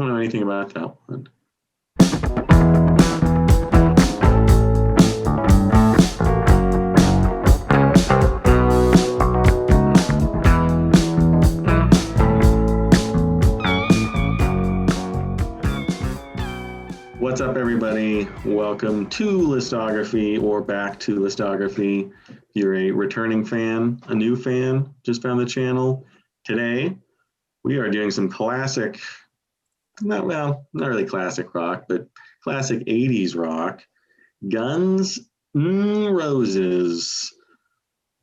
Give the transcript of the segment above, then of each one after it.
Don't know anything about that one. What's up, everybody? Welcome to Listography, or back to Listography. If you're a returning fan, a new fan, just found the channel. Today, we are doing some classic, not really classic rock, but classic 80s rock. Guns N' Roses,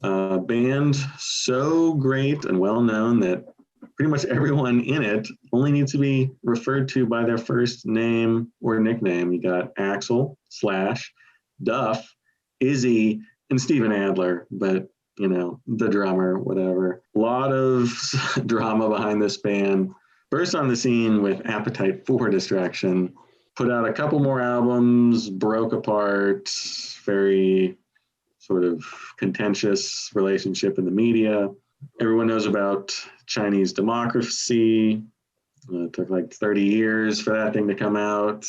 a band so great and well known that pretty much everyone in it only needs to be referred to by their first name or nickname. You got Axl, Slash, Duff, Izzy, and Steven Adler, but you know, the drummer, whatever. A lot of drama behind this band. Burst on the scene with Appetite for Distraction, put out a couple more albums, broke apart, very sort of contentious relationship in the media. Everyone knows about Chinese democracy. It took like 30 years for that thing to come out.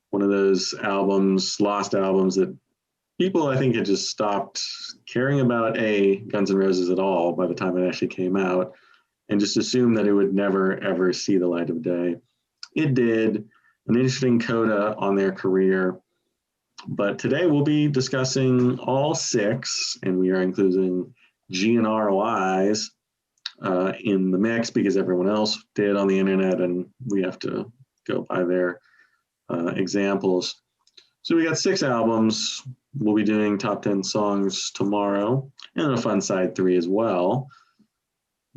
One of those albums, lost albums, that people, I think, had just stopped caring about Guns N' Roses at all by the time it actually came out, and just assumed that it would never, ever see the light of day. It did. An interesting coda on their career. But today we'll be discussing all six, and we are including GNR Lies in the mix because everyone else did on the internet, and we have to go by their examples. So we got 6 albums. We'll be doing top 10 songs tomorrow, and a fun side 3 as well.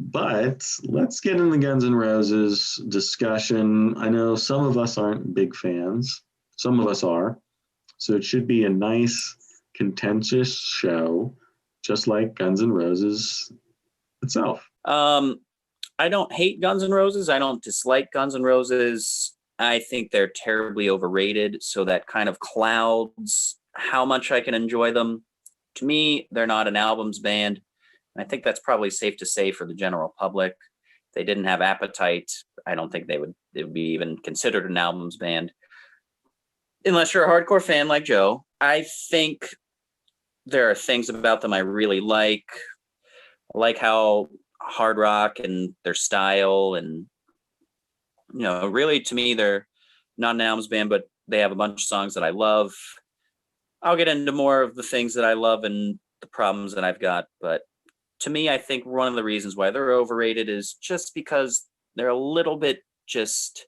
But let's get in the Guns N' Roses discussion. I know some of us aren't big fans. Some of us are. So it should be a nice, contentious show, just like Guns N' Roses itself. I don't hate Guns N' Roses. I don't dislike Guns N' Roses. I think they're terribly overrated, so that kind of clouds how much I can enjoy them. To me, they're not an albums band. And I think that's probably safe to say for the general public. If they didn't have Appetite, I don't think it would be even considered an albums band. Unless you're a hardcore fan like Joe. I think there are things about them I really like. I like how hard rock and their style, and you know, really to me they're not an albums band, but they have a bunch of songs that I love. I'll get into more of the things that I love and the problems that I've got, but to me, I think one of the reasons why they're overrated is just because they're a little bit just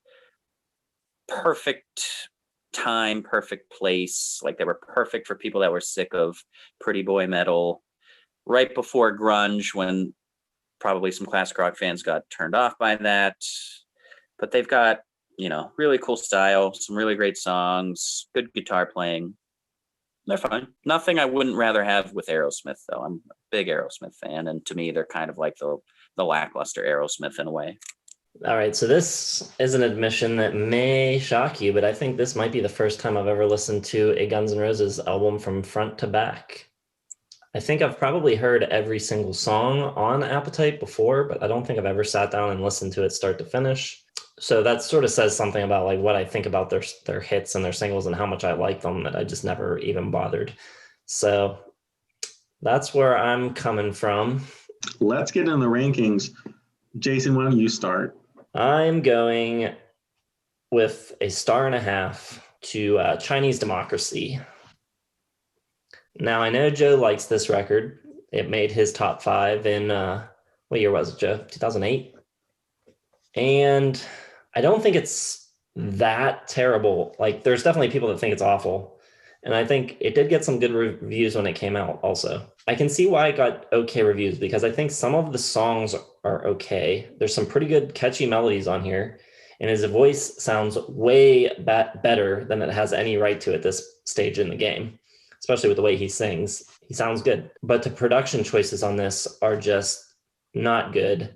perfect time, perfect place. Like they were perfect for people that were sick of pretty boy metal right before grunge, when probably some classic rock fans got turned off by that. But they've got, you know, really cool style, some really great songs, good guitar playing. They're fine. Nothing I wouldn't rather have with Aerosmith, though. I'm a big Aerosmith fan, and to me, they're kind of like the lackluster Aerosmith in a way. All right, so this is an admission that may shock you, but I think this might be the first time I've ever listened to a Guns N' Roses album from front to back. I think I've probably heard every single song on Appetite before, but I don't think I've ever sat down and listened to it start to finish. So that sort of says something about like what I think about their hits and their singles and how much I like them, that I just never even bothered. So that's where I'm coming from. Let's get in the rankings. Jason, why don't you start? I'm going with 1.5 stars to Chinese Democracy. Now, I know Joe likes this record. It made his top 5 in, what year was it, Joe? 2008? And I don't think it's that terrible. Like, there's definitely people that think it's awful. And I think it did get some good reviews when it came out also. I can see why it got okay reviews, because I think some of the songs are okay. There's some pretty good catchy melodies on here, and his voice sounds way better than it has any right to at this stage in the game, especially with the way he sings. He sounds good. But the production choices on this are just not good.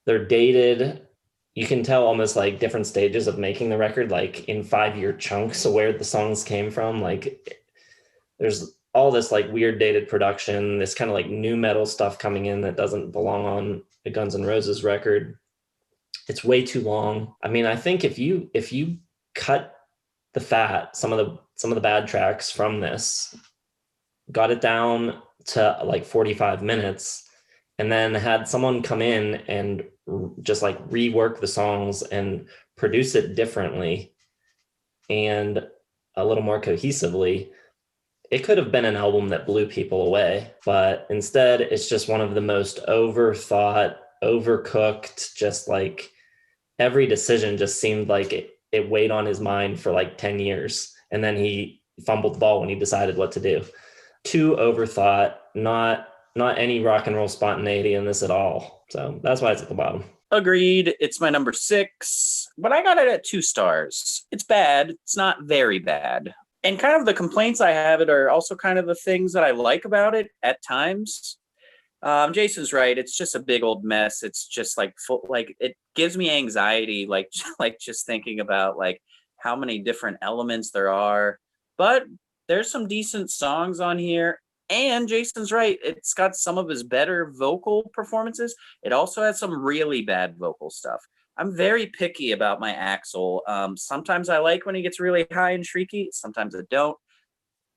They're dated. You can tell almost like different stages of making the record, like in 5-year chunks of where the songs came from. Like there's all this like weird dated production, this kind of like new metal stuff coming in that doesn't belong on a Guns N' Roses record. It's way too long. I mean, I think if you cut the fat, some of the bad tracks from this, got it down to like 45 minutes, and then had someone come in and just like rework the songs and produce it differently and a little more cohesively, it could have been an album that blew people away. But instead, it's just one of the most overthought, overcooked, just like every decision just seemed like it weighed on his mind for like 10 years. And then he fumbled the ball when he decided what to do. Too overthought, not any rock and roll spontaneity in this at all. So that's why it's at the bottom. Agreed. It's my number 6, but I got it at 2 stars. It's bad. It's not very bad. And kind of the complaints I have it are also kind of the things that I like about it at times. Jason's right. It's just a big old mess. It's just like full, like it gives me anxiety, like just thinking about like how many different elements there are. But there's some decent songs on here. And Jason's right. It's got some of his better vocal performances. It also has some really bad vocal stuff. I'm very picky about my Axl. Sometimes I like when he gets really high and shrieky. Sometimes I don't.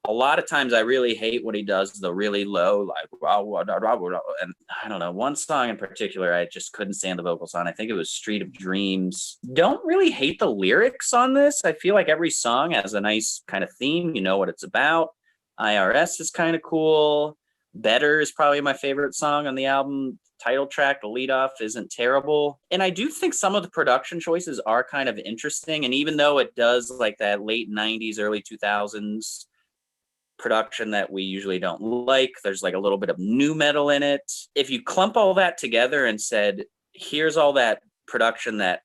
A lot of times I really hate when he does the really low, like, and I don't know, one song in particular, I just couldn't stand the vocals on. I think it was Street of Dreams. Don't really hate the lyrics on this. I feel like every song has a nice kind of theme. You know what it's about. IRS is kind of cool. Better is probably my favorite song on the album. Title track, the lead off, isn't terrible. And I do think some of the production choices are kind of interesting. And even though it does like that late 90s, early 2000s production that we usually don't like, there's like a little bit of nu metal in it. If you clump all that together and said, here's all that production that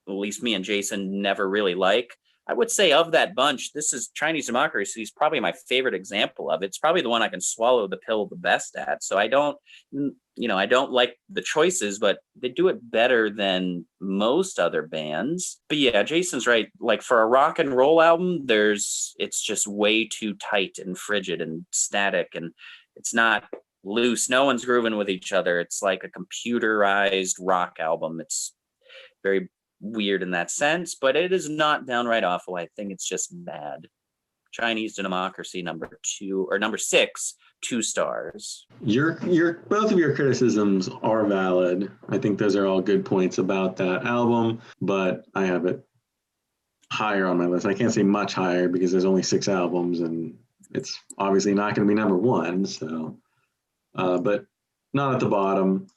at least me and Jason never really like, I would say of that bunch, this is Chinese Democracy is probably my favorite example of it. It's probably the one I can swallow the pill the best at. So I don't like the choices, but they do it better than most other bands. But yeah, Jason's right. Like for a rock and roll album, it's just way too tight and frigid and static, and it's not loose. No one's grooving with each other. It's like a computerized rock album. It's very weird in that sense, but it is not downright awful. I think it's just bad. Chinese Democracy number 6, 2 stars. Your both of your criticisms are valid. I think those are all good points about that album, but I have it higher on my list. I can't say much higher because there's only 6 albums and it's obviously not going to be number 1. So, but not at the bottom.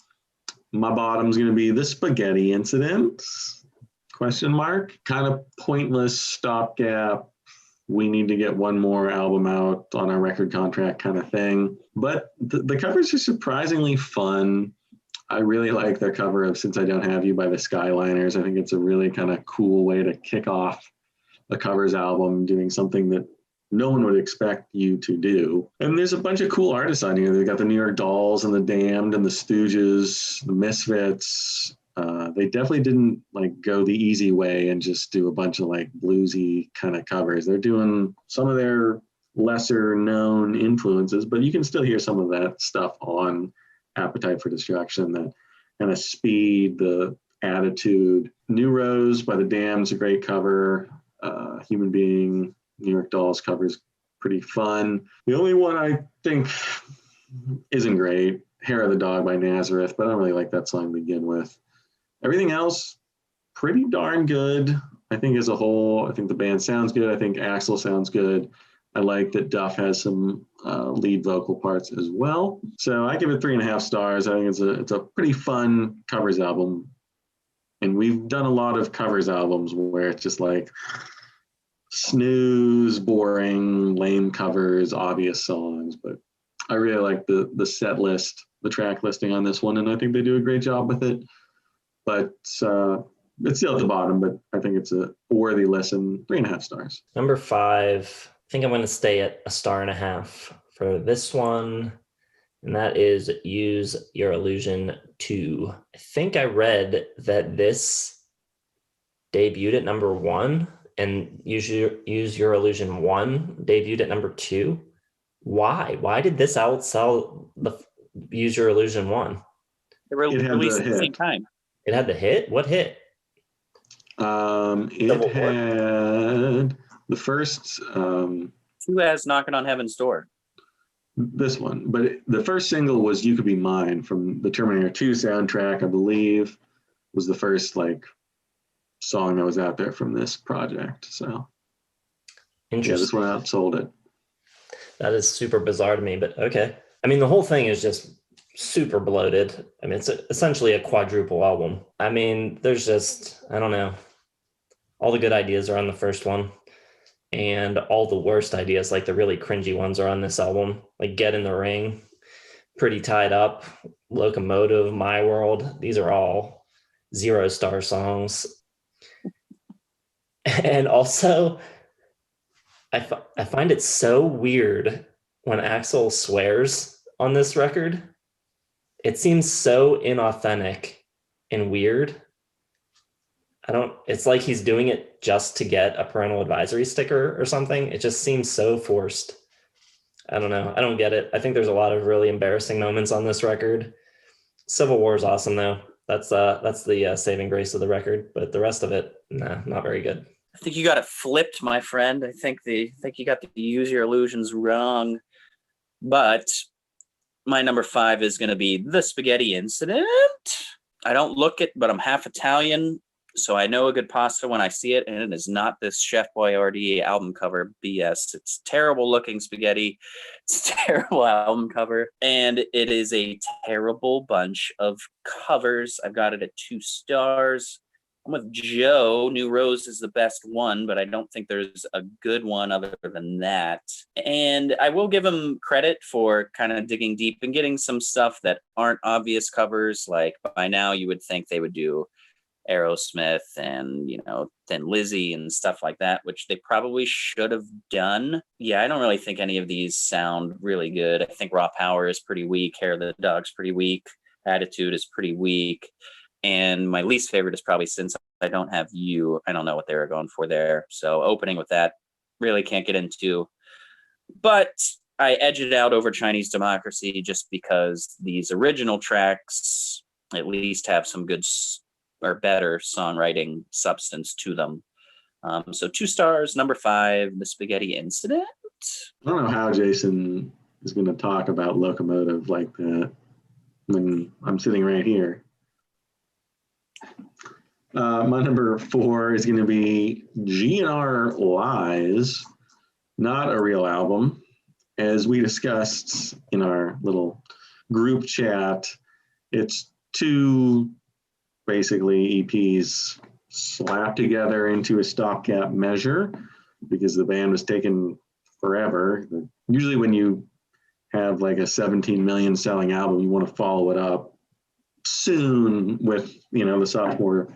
My bottom's going to be The Spaghetti Incident? ? Kind of pointless stopgap. We need to get one more album out on our record contract kind of thing. But the covers are surprisingly fun. I really like their cover of Since I Don't Have You by the Skyliners. I think it's a really kind of cool way to kick off a covers album, doing something that no one would expect you to do. And there's a bunch of cool artists on here. They got the New York Dolls and the Damned and the Stooges, the Misfits. They definitely didn't like go the easy way and just do a bunch of like bluesy kind of covers. They're doing some of their lesser known influences, but you can still hear some of that stuff on Appetite for Destruction, that kind of speed, the attitude. New Rose by the Damned's a great cover. Human Being, New York Dolls cover is pretty fun. The only one I think isn't great, Hair of the Dog by Nazareth, but I don't really like that song to begin with. Everything else, pretty darn good. I think as a whole, I think the band sounds good. I think Axl sounds good. I like that Duff has some lead vocal parts as well. So I give it 3.5 stars. I think it's a pretty fun covers album. And we've done a lot of covers albums where it's just like snooze, boring, lame covers, obvious songs. But I really like the set list, the track listing on this one, and I think they do a great job with it. But it's still at the bottom, but I think it's a worthy listen. 3.5 stars. Number 5, I think I'm going to stay at 1.5 stars for this one, and that is Use Your Illusion 2. I think I read that this debuted at number 1, and Use Your Illusion 1 debuted at number 2. Why? Why did this outsell the Use Your Illusion 1? They were released at the same time. It had the hit? What hit? It had the first. Who has Knockin' on Heaven's Door? This one, but the first single was "You Could Be Mine" from the Terminator 2 soundtrack, I believe, was the first like song that was out there from this project. So yeah, this one outsold it. That is super bizarre to me, but okay. I mean, the whole thing is just super bloated. I mean, it's essentially a quadruple album. I mean, there's just, I don't know. All the good ideas are on the first one, and all the worst ideas, like the really cringy ones, are on this album. Like Get in the Ring, Pretty Tied Up, Locomotive, My World. These are all 0-star songs. And also, I find it so weird when Axl swears on this record. It seems so inauthentic and weird. It's like he's doing it just to get a parental advisory sticker or something. It just seems so forced. I don't know. I don't get it. I think there's a lot of really embarrassing moments on this record. Civil War is awesome though. That's the saving grace of the record, but the rest of it, nah, not very good. I think you got it flipped, my friend. I think you got the Use Your Illusions wrong. But my number 5 is going to be The Spaghetti Incident. I don't look it, but I'm half Italian, so I know a good pasta when I see it, and it is not this Chef Boyardee album cover BS. It's terrible looking spaghetti. It's a terrible album cover, and it is a terrible bunch of covers. I've got it at 2 stars. I'm with Joe. New Rose is the best one, but I don't think there's a good one other than that. And I will give him credit for kind of digging deep and getting some stuff that aren't obvious covers. Like by now you would think they would do Aerosmith and, Thin Lizzy and stuff like that, which they probably should have done. Yeah, I don't really think any of these sound really good. I think Raw Power is pretty weak. Hair of the Dog's pretty weak. Attitude is pretty weak. And my least favorite is probably Since I Don't Have You. I don't know what they were going for there. So opening with that, really can't get into. But I edge it out over Chinese Democracy just because these original tracks at least have some good or better songwriting substance to them. So 2 stars. Number 5, The Spaghetti Incident. I don't know how Jason is going to talk about Locomotive like that when I'm sitting right here. My number 4 is going to be GNR Lies, not a real album. As we discussed in our little group chat, it's 2 basically EPs slapped together into a stopgap measure because the band was taking forever. Usually when you have like a 17 million selling album, you want to follow it up soon with the sophomore.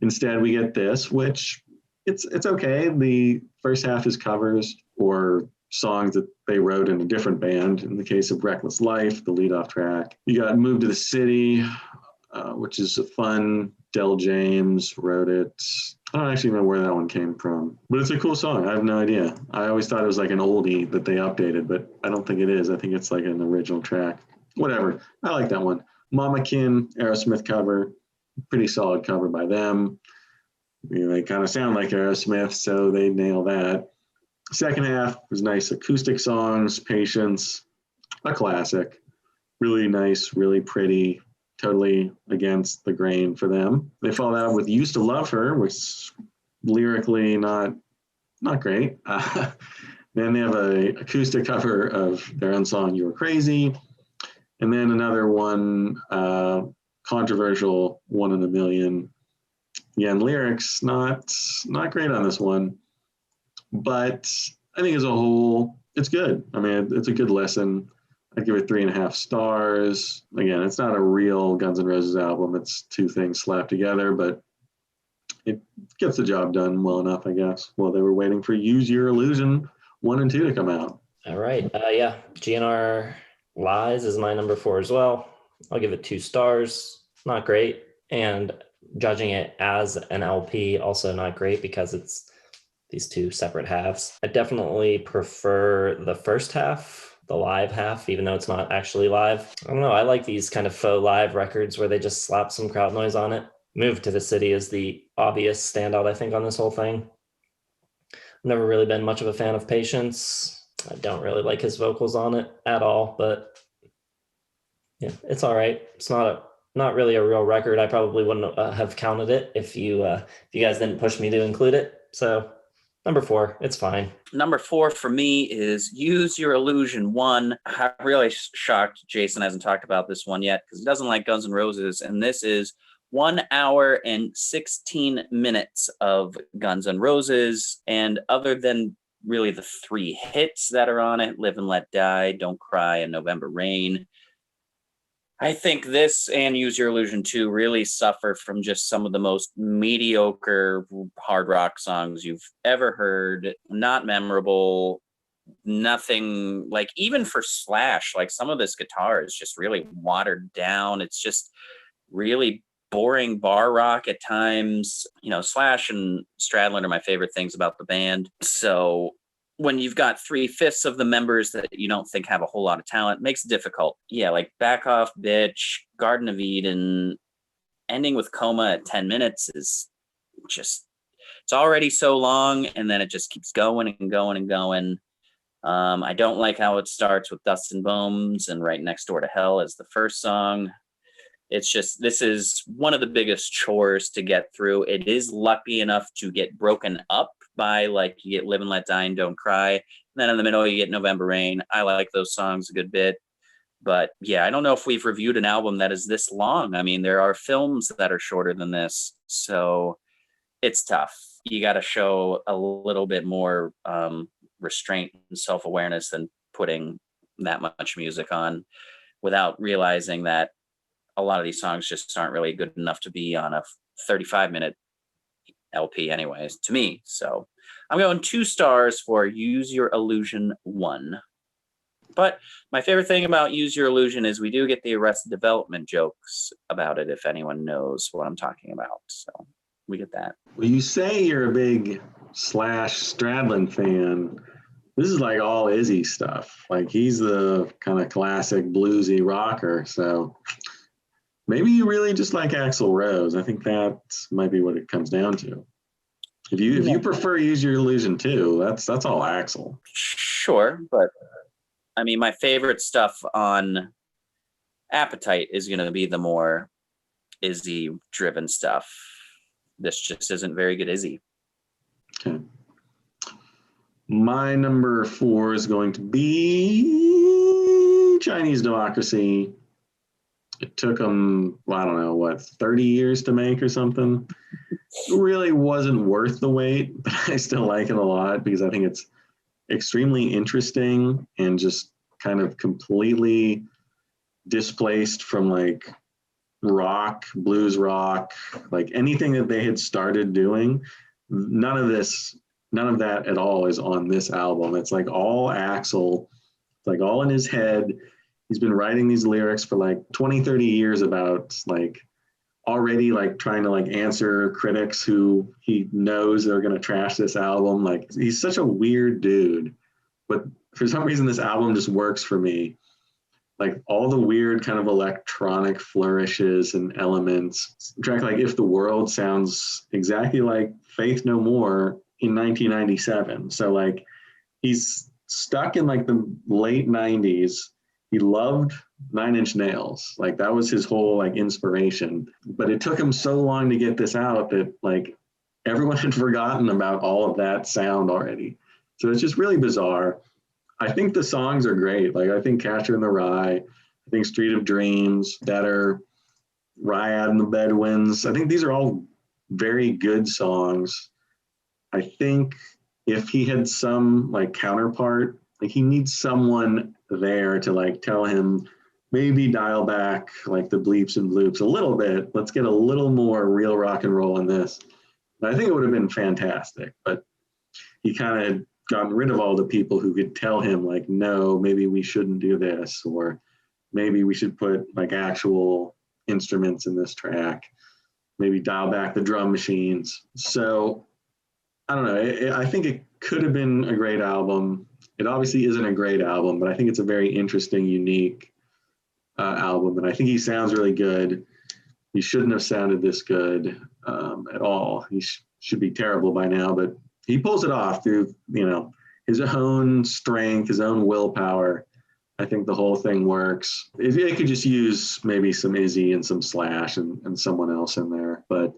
Instead we get this, which it's okay. The first half is covers or songs that they wrote in a different band. In the case of Reckless Life, the leadoff track, you got Move to the City, which is a fun. Del James wrote it. I don't actually know where that one came from, but it's a cool song. I have no idea. I always thought it was like an oldie that they updated, but I don't think it is. I think it's like an original track. Whatever. I like that one. Mama Kin, Aerosmith cover, pretty solid cover by them. They kind of sound like Aerosmith, so they nail that. Second half was nice acoustic songs, Patience, a classic. Really nice, really pretty, totally against the grain for them. They follow that up with Used to Love Her, which lyrically not great. Then they have an acoustic cover of their own song, You Were Crazy. And then another one, controversial, One in a Million. Again, lyrics, not great on this one. But I think as a whole, it's good. I mean, it's a good listen. I give it 3.5 stars. Again, it's not a real Guns N' Roses album. It's 2 things slapped together, but it gets the job done well enough, I guess, while they were waiting for Use Your Illusion 1 and 2 to come out. All right. Yeah. GNR Lies is my number 4 as well. I'll give it 2 stars. Not great. And judging it as an LP, also not great because it's these 2 separate halves. I definitely prefer the first half, the live half, even though it's not actually live. I don't know. I like these kind of faux live records where they just slap some crowd noise on it. Move to the City is the obvious standout, I think, on this whole thing. I've never really been much of a fan of Patience. I don't really like his vocals on it at all, but yeah, it's all right. It's not really a real record. I probably wouldn't have counted it if you guys didn't push me to include it. So number 4, it's fine. Number 4 for me is Use Your Illusion 1. I'm really shocked Jason hasn't talked about this one yet because he doesn't like Guns N' Roses. And this is 1 hour and 16 minutes of Guns N' Roses. And other than really the 3 hits that are on it, Live and Let Die, Don't Cry, and November Rain, I think this and Use Your Illusion 2 really suffer from just some of the most mediocre hard rock songs you've ever heard. Not memorable, nothing, like even for Slash, like some of this guitar is just really watered down. It's just really boring bar rock at times. You know, Slash and Stradlin are my favorite things about the band. So when you've got 3/5 of the members that you don't think have a whole lot of talent, it makes it difficult. Yeah, like Back Off Bitch, Garden of Eden, ending with Coma at 10 minutes is just, it's already so long, and then it just keeps going and going and going. I don't like how it starts with Dust and Bones and Right Next Door to Hell as the first song. It's just, this is one of the biggest chores to get through. It is lucky enough to get broken up by, like, you get Live and Let Die and Don't Cry. And then in the middle, you get November Rain. I like those songs a good bit. But yeah, I don't know if we've reviewed an album that is this long. I mean, there are films that are shorter than this. So it's tough. You got to show a little bit more restraint and self-awareness than putting that much music on without realizing that a lot of these songs just aren't really good enough to be on a 35-minute LP anyways, to me. So I'm going 2 stars for Use Your Illusion 1. But my favorite thing about Use Your Illusion is we do get the Arrested Development jokes about it, if anyone knows what I'm talking about. So we get that. Well, you say you're a big Slash Stradlin fan. This is like all Izzy stuff. Like, he's the kind of classic bluesy rocker. So maybe you really just like Axl Rose. I think that might be what it comes down to. If you prefer Use Your Illusion 2, that's all Axl. Sure, but I mean, my favorite stuff on Appetite is going to be the more Izzy-driven stuff. This just isn't very good Izzy. Okay. My number 4 is going to be Chinese Democracy. It took them, well, I don't know, 30 years to make or something. It really wasn't worth the wait, but I still like it a lot because I think it's extremely interesting and just kind of completely displaced from like rock, blues rock, like anything that they had started doing. None of that at all is on this album. It's like all Axl, like all in his head. He's been writing these lyrics for like 20, 30 years about like already like trying to like answer critics who he knows are going to trash this album. Like, he's such a weird dude, but for some reason this album just works for me. Like all the weird kind of electronic flourishes and elements. A track like If the World sounds exactly like Faith No More in 1997. So like he's stuck in like the late 90s. He loved Nine Inch Nails. Like that was his whole like inspiration. But it took him so long to get this out that like everyone had forgotten about all of that sound already. So it's just really bizarre. I think the songs are great. Like I think Catcher in the Rye, I think Street of Dreams, Better, Riot and the Bedouins. I think these are all very good songs. I think if he had some like counterpart, like he needs someone there to like tell him, maybe dial back like the bleeps and bloops a little bit. Let's get a little more real rock and roll in this. And I think it would have been fantastic, but he kind of had gotten rid of all the people who could tell him like, no, maybe we shouldn't do this, or maybe we should put like actual instruments in this track, maybe dial back the drum machines. So I don't know. I think it could have been a great album. It obviously isn't a great album, but I think it's a very interesting, unique album. And I think he sounds really good. he shouldn't have sounded this good at all. He should be terrible by now, but he pulls it off through, his own strength, his own willpower. I think the whole thing works. They could just use maybe some Izzy and some Slash and someone else in there. But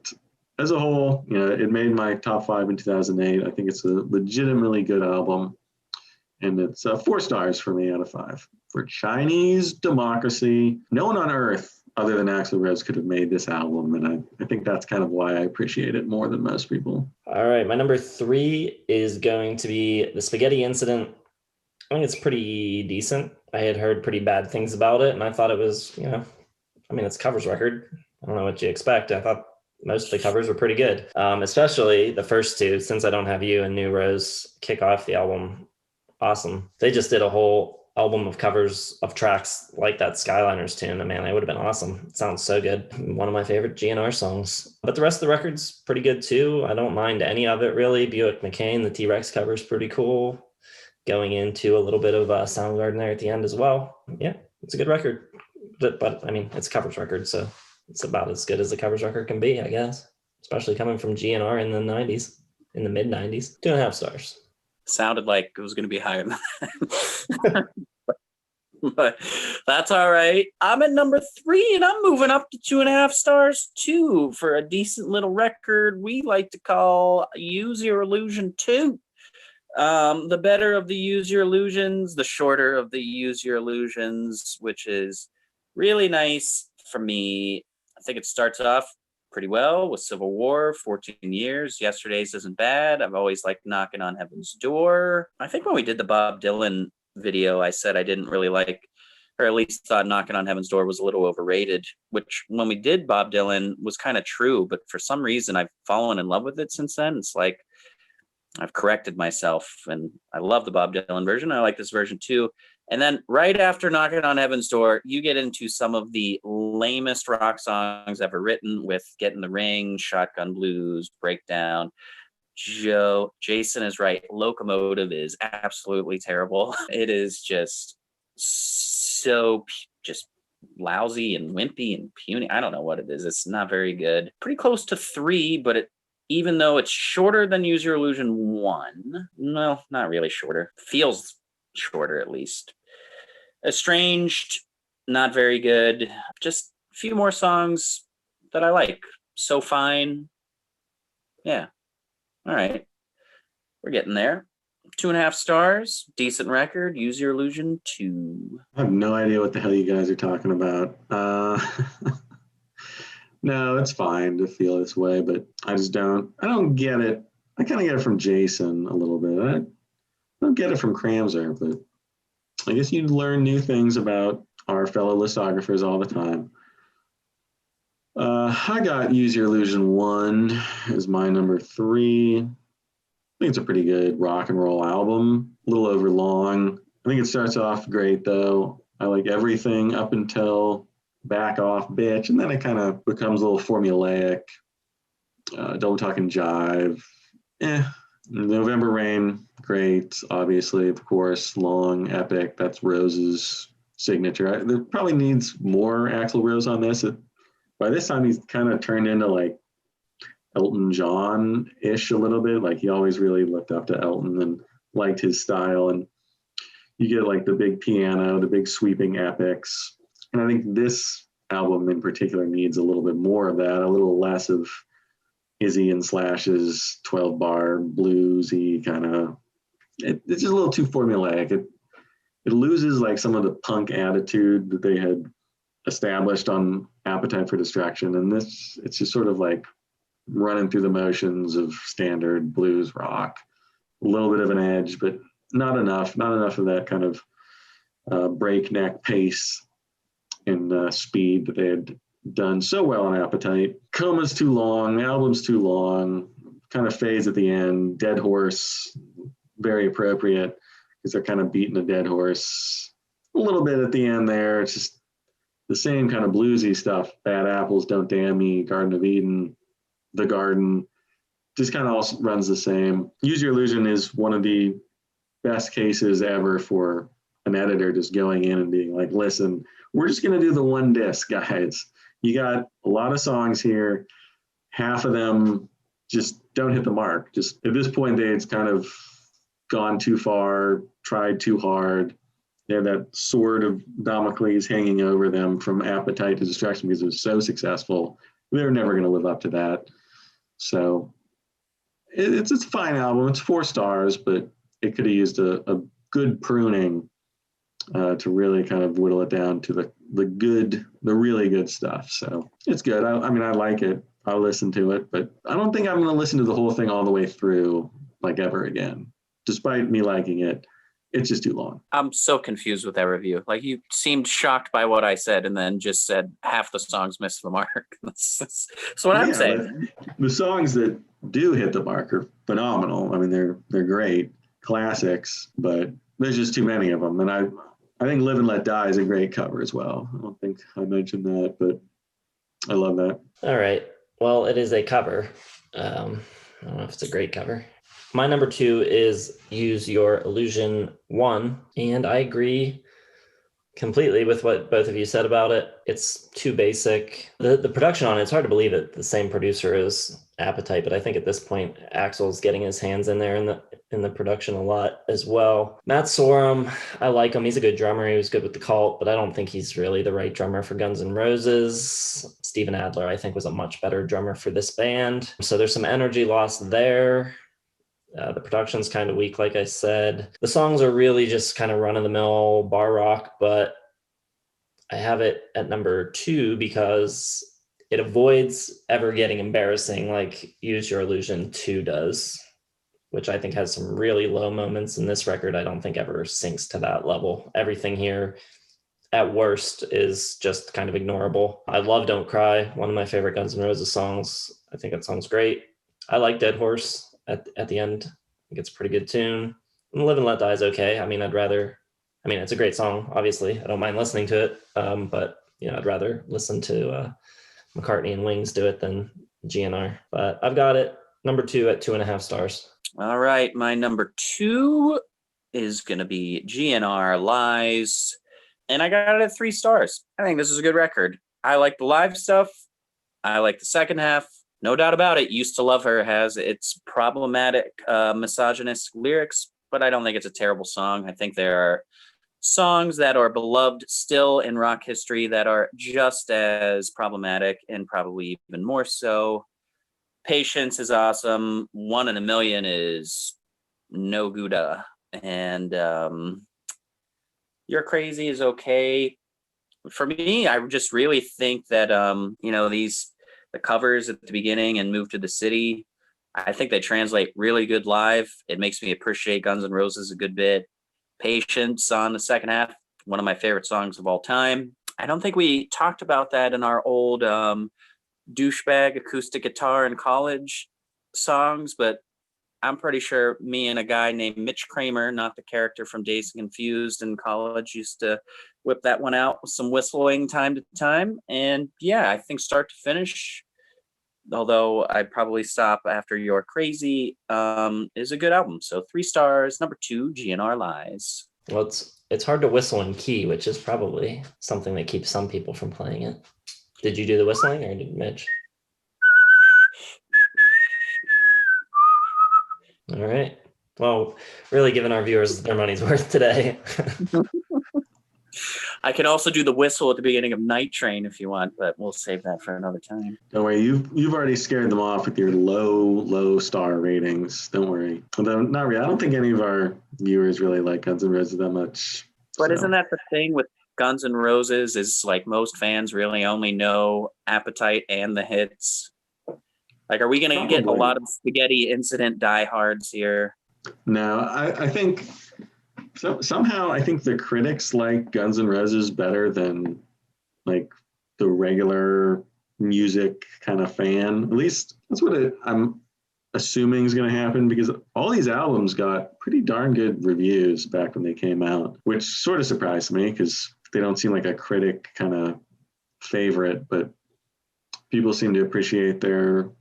as a whole, it made my top 5 in 2008. I think it's a legitimately good album. And it's 4 stars for me out of 5. For Chinese Democracy, no one on earth other than Axl Rose could have made this album. And I think that's kind of why I appreciate it more than most people. All right, my number 3 is going to be The Spaghetti Incident. I think it's pretty decent. I had heard pretty bad things about it, and I thought it was, it's a covers record. I don't know what you expect. I thought most of the covers were pretty good, especially the first 2, Since I Don't Have You and New Rose, kick off the album. Awesome. They just did a whole album of covers of tracks like that Skyliners tune, and man, it would have been awesome. It sounds so good. One of my favorite GNR songs. But the rest of the record's pretty good too. I don't mind any of it really. Buick McCain, the T-Rex cover is pretty cool. Going into a little bit of Soundgarden there at the end as well. Yeah, it's a good record. But it's a covers record, so it's about as good as a covers record can be, I guess. Especially coming from GNR in the 90s, in the mid-90s. 2.5 stars. Sounded like it was going to be higher than that. But that's all right. I'm at number 3, and I'm moving up to 2.5 stars too for a decent little record we like to call Use Your Illusion 2. The better of the Use Your Illusions, the shorter of the Use Your Illusions, which is really nice for me. I think it starts off pretty well with Civil War, 14 years. Yesterday's isn't bad. I've always liked Knockin' on Heaven's Door. I think when we did the Bob Dylan video, I said I didn't really like, or at least thought Knockin' on Heaven's Door was a little overrated, which when we did Bob Dylan was kind of true, but for some reason I've fallen in love with it since then. It's like I've corrected myself, and I love the Bob Dylan version. I like this version too. And then right after Knockin' on Heaven's Door, you get into some of the lamest rock songs ever written with Get in the Ring, Shotgun Blues, Breakdown. Jason is right. Locomotive is absolutely terrible. It is just so just lousy and wimpy and puny. I don't know what it is. It's not very good. Pretty close to 3, but even though it's shorter than Use Your Illusion 1, no, not really shorter. Feels shorter at least. Estranged, not very good. Just a few more songs that I like. So Fine. Yeah. All right. We're getting there. 2.5 stars. Decent record. Use Your Illusion 2. I have no idea what the hell you guys are talking about. No, it's fine to feel this way, but I don't get it. I kind of get it from Jason a little bit. I don't get it from Kramzer, but I guess you learn new things about our fellow listographers all the time. I got Use Your Illusion 1 as my number 3. I think it's a pretty good rock and roll album, a little over long. I think it starts off great, though. I like everything up until Back Off Bitch, and then it kind of becomes a little formulaic. Don't Talk and Jive. November Rain, great, obviously, of course, long, epic. That's Rose's signature. There probably needs more Axl Rose on this. By this time, he's kind of turned into like Elton John-ish a little bit. Like he always really looked up to Elton and liked his style. And you get like the big piano, the big sweeping epics. And I think this album in particular needs a little bit more of that, a little less of Izzy and Slash's 12-bar bluesy kind of. It's just a little too formulaic. It loses like some of the punk attitude that they had established on Appetite for Destruction, and it's just sort of like running through the motions of standard blues rock. A little bit of an edge, but not enough of that kind of breakneck pace and speed that they had done so well on Appetite. Coma's too long, the album's too long, kind of fades at the end. Dead Horse, very appropriate because they're kind of beating a dead horse a little bit at the end there. It's just the same kind of bluesy stuff. Bad Apples, Don't Damn Me, Garden of Eden, The Garden, just kind of all runs the same. Use Your Illusion is one of the best cases ever for an editor just going in and being like, listen, we're just going to do the one disc, guys. You got a lot of songs here. Half of them just don't hit the mark. Just at this point, it's kind of gone too far, tried too hard. They have that sword of Damocles hanging over them from Appetite to Destruction because it was so successful. They're never going to live up to that. So it's a fine album. It's 4 stars, but it could have used a good pruning to really kind of whittle it down to the really good stuff. So it's good. I mean, I like it. I'll listen to it, but I don't think I'm going to listen to the whole thing all the way through like ever again. Despite me liking it, it's just too long. I'm so confused with that review. Like, you seemed shocked by what I said and then just said half the songs missed the mark. That's what I'm saying. The songs that do hit the mark are phenomenal. I mean, they're great classics, but there's just too many of them. And I think Live and Let Die is a great cover as well. I don't think I mentioned that, but I love that. All right. Well, it is a cover. I don't know if it's a great cover. My number 2 is Use Your Illusion 1, and I agree completely with what both of you said about it. It's too basic. The production on it, it's hard to believe it the same producer as Appetite, but I think at this point Axl's getting his hands in there in the production a lot as well. Matt Sorum, I like him. He's a good drummer. He was good with the Cult, but I don't think he's really the right drummer for Guns N' Roses. Steven Adler, I think, was a much better drummer for this band. So there's some energy lost there. The production's kind of weak, like I said. The songs are really just kind of run-of-the-mill bar rock, but I have it at number 2 because it avoids ever getting embarrassing like Use Your Illusion 2 does, which I think has some really low moments, and this record I don't think ever sinks to that level. Everything here, at worst, is just kind of ignorable. I love Don't Cry, one of my favorite Guns N' Roses songs. I think that song's great. I like Dead Horse. At the end, I think it's a pretty good tune. And Live and Let Die is okay. I mean, it's a great song, obviously. I don't mind listening to it, but I'd rather listen to McCartney and Wings do it than GNR. But I've got it number 2 at 2.5 stars. All right, my number 2 is going to be GNR Lies, and I got it at 3 stars. I think this is a good record. I like the live stuff. I like the second half. No doubt about it. Used to Love Her has its problematic, misogynist lyrics, but I don't think it's a terrible song. I think there are songs that are beloved still in rock history that are just as problematic and probably even more so. Patience is awesome. 1 in a Million is no Gouda. And You're Crazy is okay. For me, I just really think that, the covers at the beginning and Move to the City, I think they translate really good live. It makes me appreciate Guns N' Roses a good bit. Patience on the second half, one of my favorite songs of all time. I don't think we talked about that in our old douchebag acoustic guitar in college songs, but I'm pretty sure me and a guy named Mitch Kramer, not the character from Dazed and Confused in college, used to whip that one out with some whistling time to time. And yeah, I think start to finish, although I'd probably stop after You're Crazy, is a good album. So 3 stars. Number 2, GNR Lies. Well, it's hard to whistle in key, which is probably something that keeps some people from playing it. Did you do the whistling or did Mitch? All right. Well, really giving our viewers their money's worth today. I can also do the whistle at the beginning of Night Train if you want, but we'll save that for another time. Don't worry, you've already scared them off with your low star ratings. Don't worry. Although not really. I don't think any of our viewers really like Guns N' Roses that much. But isn't that the thing with Guns N' Roses is like most fans really only know Appetite and the hits? Like, are we going to get a lot of Spaghetti Incident diehards here? No, I think somehow I think the critics like Guns N' Roses better than like the regular music kind of fan. At least that's what I'm assuming is going to happen, because all these albums got pretty darn good reviews back when they came out, which sort of surprised me because they don't seem like a critic kind of favorite, but people seem to appreciate their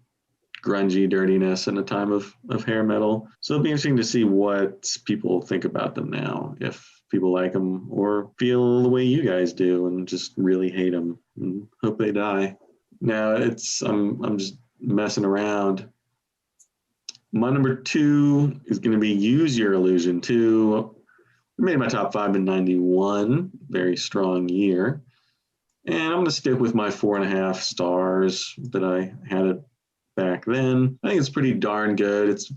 grungy dirtiness in a time of hair metal. So it'll be interesting to see what people think about them now, if people like them or feel the way you guys do and just really hate them and hope they die. Now I'm just messing around. My number 2 is going to be Use Your Illusion 2. I made my top 5 in 91, very strong year. And I'm going to stick with my 4.5 stars that I had it back then. I think it's pretty darn good. It's a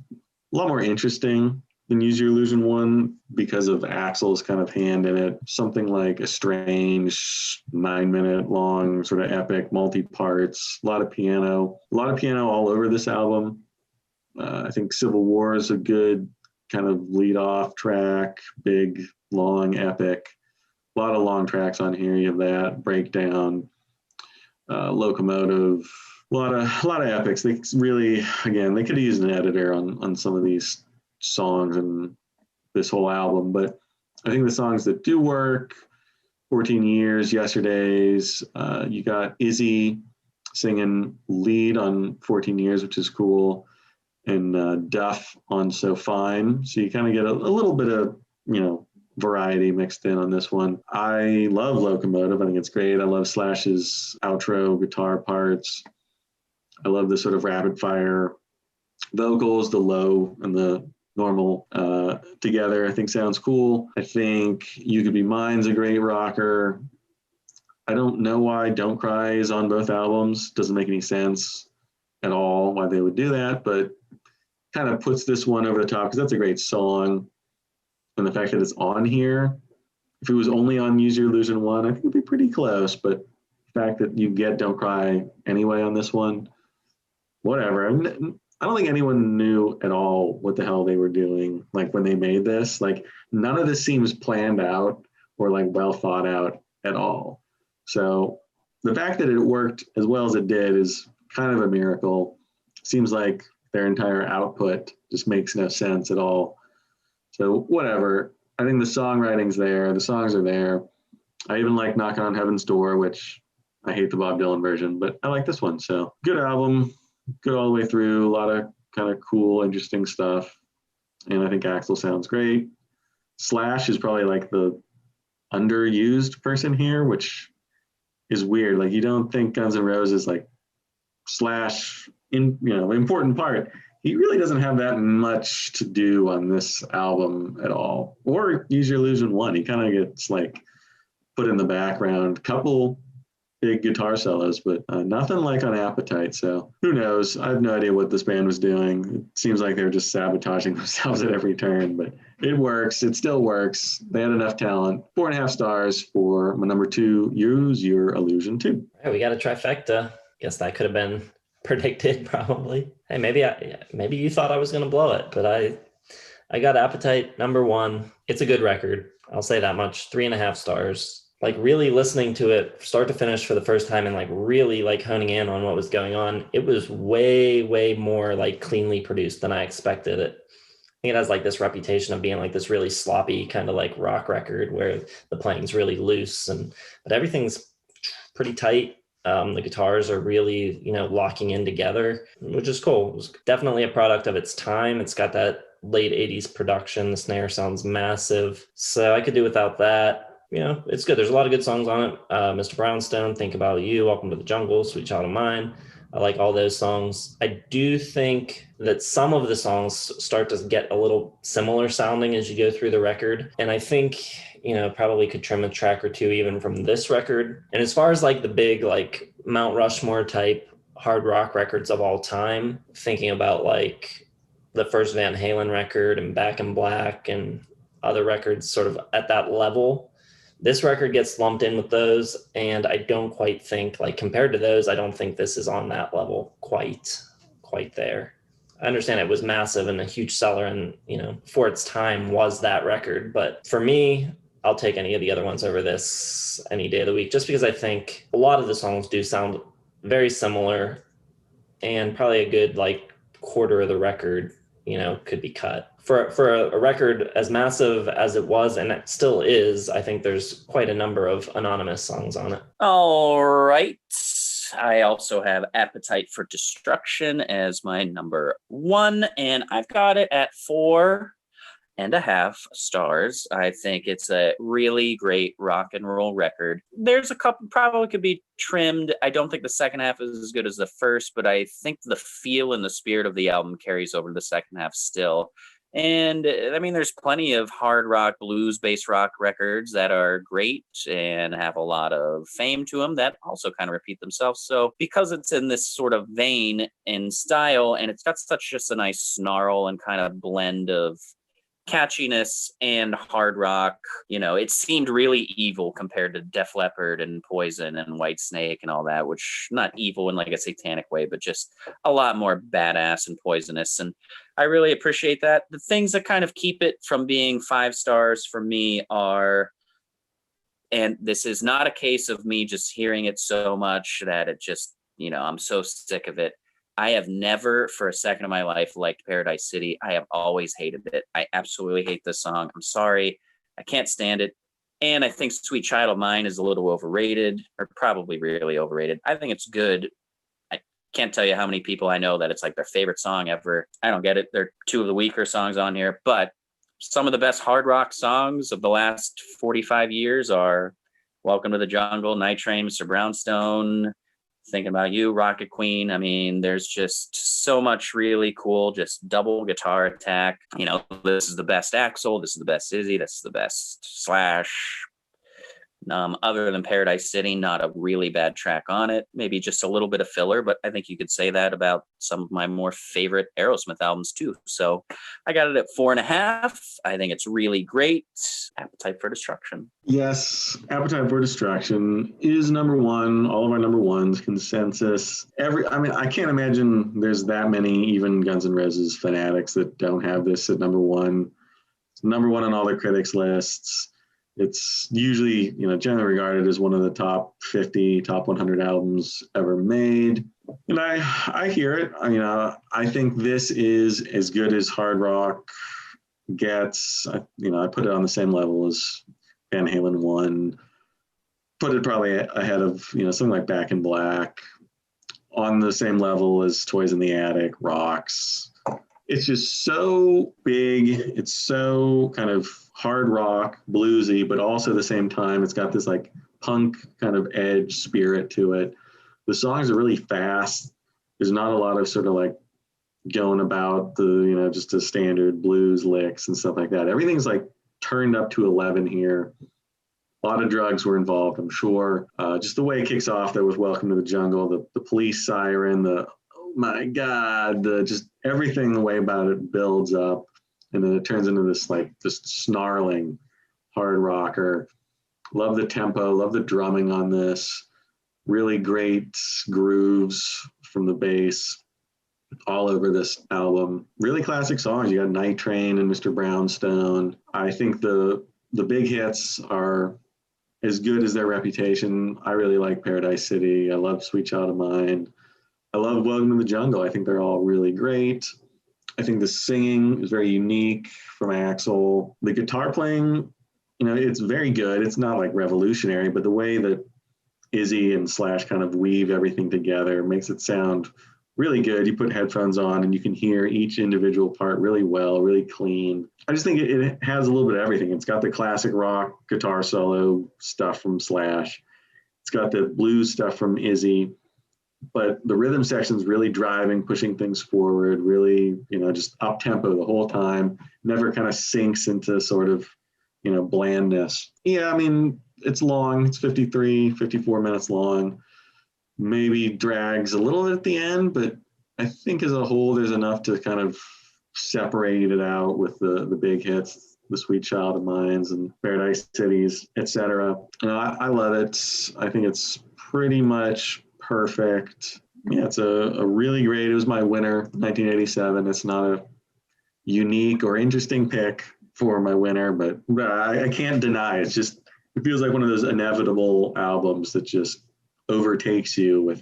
lot more interesting than Use Your Illusion 1 because of Axl's kind of hand in it. Something like Estranged, 9-minute long, sort of epic, multi-parts, a lot of piano all over this album. I think Civil War is a good kind of lead-off track, big, long, epic. A lot of long tracks on here. You have that, Breakdown, Locomotive, a lot of epics. They really, again, they could have used an editor on some of these songs and this whole album, but I think the songs that do work, 14 Years, Yesterdays, you got Izzy singing lead on 14 Years, which is cool, and Duff on So Fine. So you kind of get a little bit of, variety mixed in on this one. I love Locomotive. I think it's great. I love Slash's outro guitar parts. I love the sort of rapid fire vocals, the low and the normal together. I think sounds cool. I think You Could Be Mine's a great rocker. I don't know why Don't Cry is on both albums. Doesn't make any sense at all why they would do that, but kind of puts this one over the top because that's a great song. And the fact that it's on here, if it was only on Use Your Illusion 1, I think it'd be pretty close. But the fact that you get Don't Cry anyway on this one, whatever. I don't think anyone knew at all what the hell they were doing. Like when they made this, like none of this seems planned out or like well thought out at all. So the fact that it worked as well as it did is kind of a miracle. Seems like their entire output just makes no sense at all. So whatever. I think the songwriting's there. The songs are there. I even like Knockin' on Heaven's Door, which I hate the Bob Dylan version, but I like this one. So good album, good all the way through. A lot of kind of cool, interesting stuff. And I think Axl sounds great. Slash is probably like the underused person here, which is weird. Like you don't think Guns N' Roses like Slash important part. He really doesn't have that much to do on this album at all. Or Use Your Illusion 1. He kind of gets like put in the background. Couple big guitar solos, but nothing like on Appetite. So who knows? I have no idea what this band was doing. It seems like they're just sabotaging themselves at every turn, but it works. It still works. They had enough talent. 4.5 stars for my number 2, Use Your Illusion 2. All right, we got a trifecta. Guess that could have been predicted probably. Hey, maybe you thought I was going to blow it, but I got Appetite number 1. It's a good record. I'll say that much. 3.5 stars. Like really listening to it start to finish for the first time and like really like honing in on what was going on. It was way, way more like cleanly produced than I expected it. I think it has like this reputation of being like this really sloppy kind of like rock record where the playing's really loose but everything's pretty tight. The guitars are really, locking in together, which is cool. It was definitely a product of its time. It's got that late 80s production. The snare sounds massive. So I could do without that. It's good. There's a lot of good songs on it. Mr. Brownstone, Think About You, Welcome to the Jungle, Sweet Child of Mine. I like all those songs. I do think that some of the songs start to get a little similar sounding as you go through the record. And I think, probably could trim a track or two even from this record. And as far as like the big, like Mount Rushmore type hard rock records of all time, thinking about like the first Van Halen record and Back in Black and other records sort of at that level, this record gets lumped in with those. And I don't quite think, like compared to those, I don't think this is on that level quite there. I understand it was massive and a huge seller and, for its time was that record. But for me, I'll take any of the other ones over this any day of the week, just because I think a lot of the songs do sound very similar and probably a good like quarter of the record, could be cut. For a record as massive as it was, and it still is, I think there's quite a number of anonymous songs on it. All right. I also have Appetite for Destruction as my number 1, and I've got it at 4. stars. I think it's a really great rock and roll record. There's a couple probably could be trimmed. I don't think the second half is as good as the first, but I think the feel and the spirit of the album carries over to the second half still. And I mean, there's plenty of hard rock, blues, bass rock records that are great and have a lot of fame to them that also kind of repeat themselves. So because it's in this sort of vein and style, and it's got such just a nice snarl and kind of blend of catchiness and hard rock, it seemed really evil compared to Def Leppard and Poison and Whitesnake and all that, which not evil in like a satanic way, but just a lot more badass and poisonous. And I really appreciate that. The things that kind of keep it from being 5 stars for me are, and this is not a case of me just hearing it so much that it just, I'm so sick of it. I have never for a second of my life liked Paradise City. I have always hated it. I absolutely hate this song. I'm sorry. I can't stand it. And I think Sweet Child of Mine is a little overrated, or probably really overrated. I think it's good. I can't tell you how many people I know that it's like their favorite song ever. I don't get it. They're 2 of the weaker songs on here, but some of the best hard rock songs of the last 45 years are Welcome to the Jungle, Night Train, Mr. Brownstone, Thinking About You, Rocket Queen. I mean, there's just so much really cool, just double guitar attack. This is the best Axl, this is the best Izzy, this is the best Slash. Other than Paradise City, not a really bad track on it. Maybe just a little bit of filler, but I think you could say that about some of my more favorite Aerosmith albums too. So I got it at 4.5. I think it's really great. Appetite for Destruction. Yes, Appetite for Destruction is number one. All of our number ones, consensus. I can't imagine there's that many even Guns N' Roses fanatics that don't have this at number one. It's number one on all the critics' lists. It's usually, generally regarded as one of the top 50, top 100 albums ever made. And I hear it. I think this is as good as hard rock gets. I put it on the same level as Van Halen 1. Put it probably ahead of, something like Back in Black. On the same level as Toys in the Attic, Rocks. It's just so big. It's so kind of hard rock, bluesy, but also at the same time, it's got this like punk kind of edge spirit to it. The songs are really fast. There's not a lot of sort of like going about the, just the standard blues licks and stuff like that. Everything's like turned up to 11 here. A lot of drugs were involved, I'm sure. Just the way it kicks off, though, with Welcome to the Jungle, the police siren, oh my God, just everything, the way about it builds up. And then it turns into this snarling hard rocker. Love the tempo, love the drumming on this. Really great grooves from the bass all over this album. Really classic songs. You got Night Train and Mr. Brownstone. I think the big hits are as good as their reputation. I really like Paradise City. I love Sweet Child of Mine. I love Welcome to the Jungle. I think they're all really great. I think the singing is very unique from Axl. The guitar playing, it's very good. It's not like revolutionary, but the way that Izzy and Slash kind of weave everything together makes it sound really good. You put headphones on and you can hear each individual part really well, really clean. I just think it has a little bit of everything. It's got the classic rock guitar solo stuff from Slash. It's got the blues stuff from Izzy. But the rhythm section's really driving, pushing things forward, really, just up tempo the whole time, never kind of sinks into sort of, blandness. Yeah, it's long. It's 54 minutes long. Maybe drags a little at the end, but I think as a whole, there's enough to kind of separate it out with the big hits, the Sweet Child of Mines and Paradise Cities, etc. I love it. I think it's pretty much perfect. Yeah, it's a really great, it was my winner, 1987. It's not a unique or interesting pick for my winner, but I can't deny it feels like one of those inevitable albums that just overtakes you with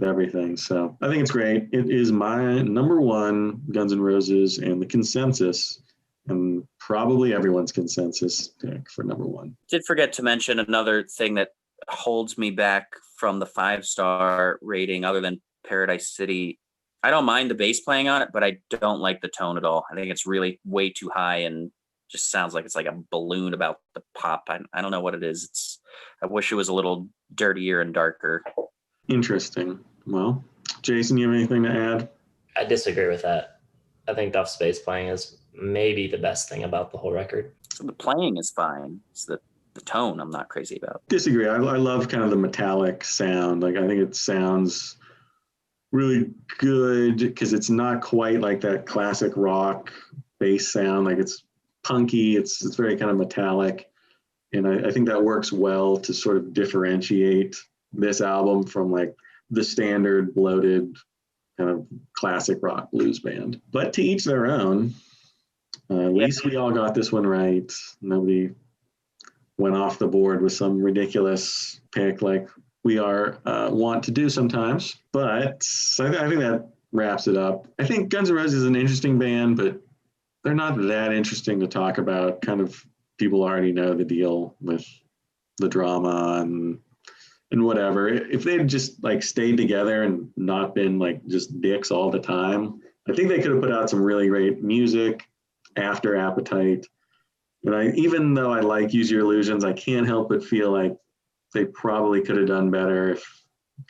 everything. So I think it's great. It is my number one Guns N' Roses and the consensus, and probably everyone's consensus pick for number one. Did forget to mention another thing that holds me back from the 5-star rating other than Paradise City. I don't mind the bass playing on it, but I don't like the tone at all. I think it's really way too high and just sounds like it's like a balloon about the pop. I don't know what it is. I wish it was a little dirtier and darker. Interesting. Well, Jason, you have anything to add? I disagree with that. I think Duff's bass playing is maybe the best thing about the whole record. So the playing is fine. It's the tone I'm not crazy about. Disagree. I love kind of the metallic sound. Like, I think it sounds really good because it's not quite like that classic rock bass sound. Like, it's punky. It's very kind of metallic. And I think that works well to sort of differentiate this album from like the standard bloated kind of classic rock blues band. But to each their own. At least we all got this one right. Nobody went off the board with some ridiculous pick like we are want to do sometimes. But I think that wraps it up. I think Guns N' Roses is an interesting band, but they're not that interesting to talk about. Kind of people already know the deal with the drama and whatever. If they'd just like stayed together and not been like just dicks all the time, I think they could have put out some really great music after Appetite. And even though I like Use Your Illusions, I can't help but feel like they probably could have done better if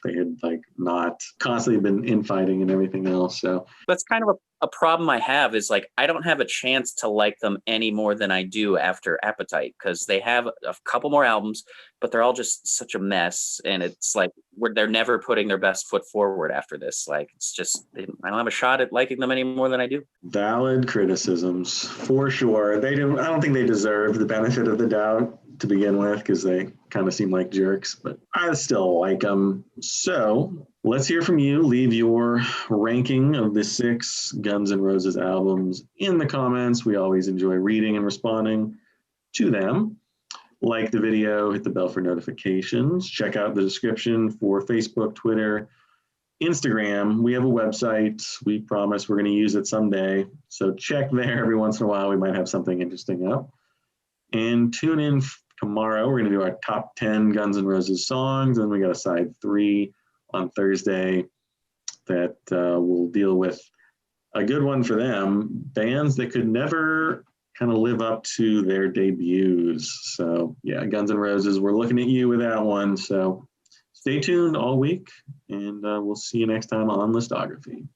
they had like not constantly been infighting and everything else. So that's kind of a problem I have is like I don't have a chance to like them any more than I do after Appetite, because they have a couple more albums, but they're all just such a mess, and it's like they're never putting their best foot forward after this. Like it's just I don't have a shot at liking them any more than I do. Valid criticisms for sure. I don't think they deserve the benefit of the doubt to begin with, because they kind of seem like jerks, but I still like them. So let's hear from you. Leave your ranking of the 6 Guns N' Roses albums in the comments. We always enjoy reading and responding to them. Like the video, hit the bell for notifications. Check out the description for Facebook, Twitter, Instagram. We have a website. We promise we're going to use it someday. So check there every once in a while. We might have something interesting up. And tune in tomorrow. We're going to do our top 10 Guns N' Roses songs. And we got a side 3 on Thursday that will deal with a good one for them. Bands that could never kind of live up to their debuts. So yeah, Guns N' Roses, we're looking at you with that one. So stay tuned all week, and we'll see you next time on Listography.